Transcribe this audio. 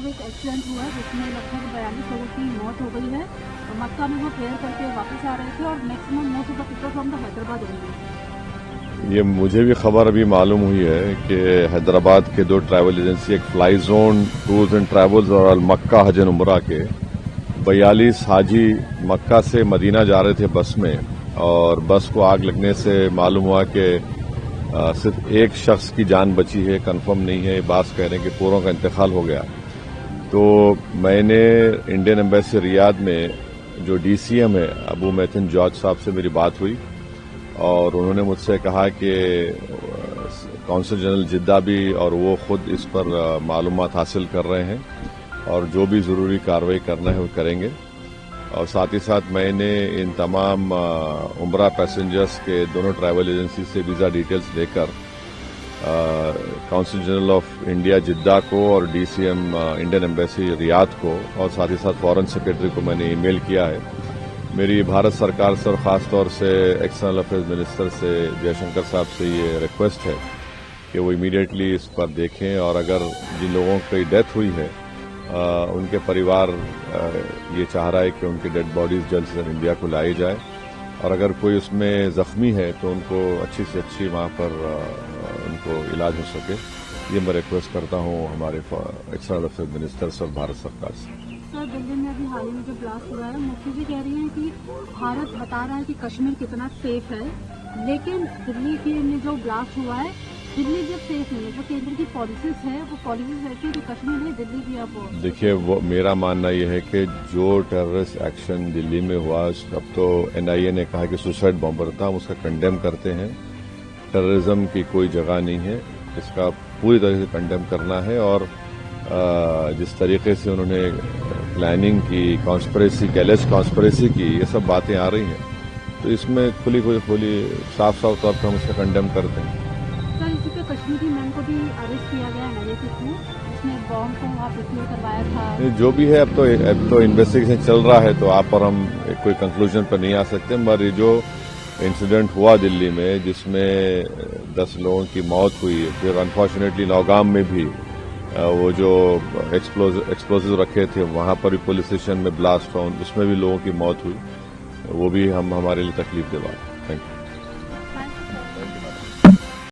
एक एक्सीडेंट हुआ है जिसमें लगभग 42 लोगों की मौत हो गई है। और मक्का में वो प्रेयर करके वापस आ रहे थे और maximum most of the people from the Hyderabad only. ये मुझे भी खबर अभी मालूम हुई है कि हैदराबाद के 2 ट्रैवल एजेंसी, एक fly zone tours and travels और मक्का हज एंड उमरा के 42 हाजी मक्का से मदीना जा रहे थे बस में, और बस को आग लगने से मालूम हुआ कि सिर्फ एक शख्स की जान बची है। कंफर्म नहीं है, बात कह रहे हैं कि पूरों का इंतकाल हो गया। तो मैंने इंडियन एम्बेसी रियाद में जो डीसीएम है अबू मैथिन जॉर्ज साहब से मेरी बात हुई, और उन्होंने मुझसे कहा कि कौंसल जनरल जिद्दा भी और वो खुद इस पर मालूमात हासिल कर रहे हैं और जो भी जरूरी कार्रवाई करना है वो करेंगे। और साथ ही साथ मैंने इन तमाम उमरा पैसेंजर्स के दोनों ट्रैवल एजेंसी से वीज़ा डिटेल्स लेकर कौंसल जनरल ऑफ इंडिया जिद्दा को और डीसीएम इंडियन एम्बेसी रियाद को और साथ ही साथ फॉरेन सेक्रेटरी को मैंने ईमेल किया है। मेरी भारत सरकार से और ख़ास तौर से एक्सटर्नल अफेयर्स मिनिस्टर से जयशंकर साहब से ये रिक्वेस्ट है कि वो इमीडिएटली इस पर देखें, और अगर जिन लोगों की डेथ हुई है उनके परिवार ये चाह रहा है कि उनकी डेड बॉडीज जल्द से जल्द इंडिया को लाई जाए, और अगर कोई उसमें जख्मी है तो उनको अच्छी से अच्छी वहाँ पर उनको इलाज हो सके। ये मैं रिक्वेस्ट करता हूँ हमारे एक्सटर्नल अफेयर्स मिनिस्टर से और भारत सरकार से। सर, दिल्ली में अभी हाल ही में जो ब्लास्ट हुआ है, मुफ्ती जी कह रही हैं कि भारत बता रहा है कि कश्मीर कितना सेफ है, लेकिन दिल्ली के में जो ब्लास्ट हुआ है, दिल्ली जब सेफ नहीं है, जो केंद्र की पॉलिसीज है वो पॉलिसीज रहती है कि कश्मीर में दिल्ली भी अब देखिए, वो मेरा मानना यह है कि जो टेररिस्ट एक्शन दिल्ली में हुआ, अब तो एनआईए ने कहा कि सुसाइड बॉम्बर था, हम उसका कंडेम करते हैं। टेररिज्म की कोई जगह नहीं है, इसका पूरी तरह से कंडेम करना है। और जिस तरीके से उन्होंने प्लानिंग की, कॉन्स्पिरेसी, गैलेज कॉन्स्पिरेसी की, ये सब बातें आ रही हैं, तो इसमें खुली साफ तौर पर हम उसका कंडेम करते हैं। सर, इसी पे कश्मीरी मैन को भी अरेस्ट किया गया है के थ्रू, उसने बॉम्ब को वहाँ प्रोक्योर करवाया था। जो भी है, अब तो इन्वेस्टिगेशन चल रहा है, तो आप और हम कोई कंक्लूजन पर नहीं आ सकते। मगर ये जो इंसिडेंट हुआ दिल्ली में जिसमें 10 लोगों की मौत हुई, फिर अनफॉर्चुनेटली नौगाम में भी वो जो एक्सप्लोजिव रखे थे वहां पर भी पुलिस स्टेशन में ब्लास्ट हुआ, उसमें भी लोगों की मौत हुई, वो भी हमारे लिए तकलीफ दे बात। Thank you.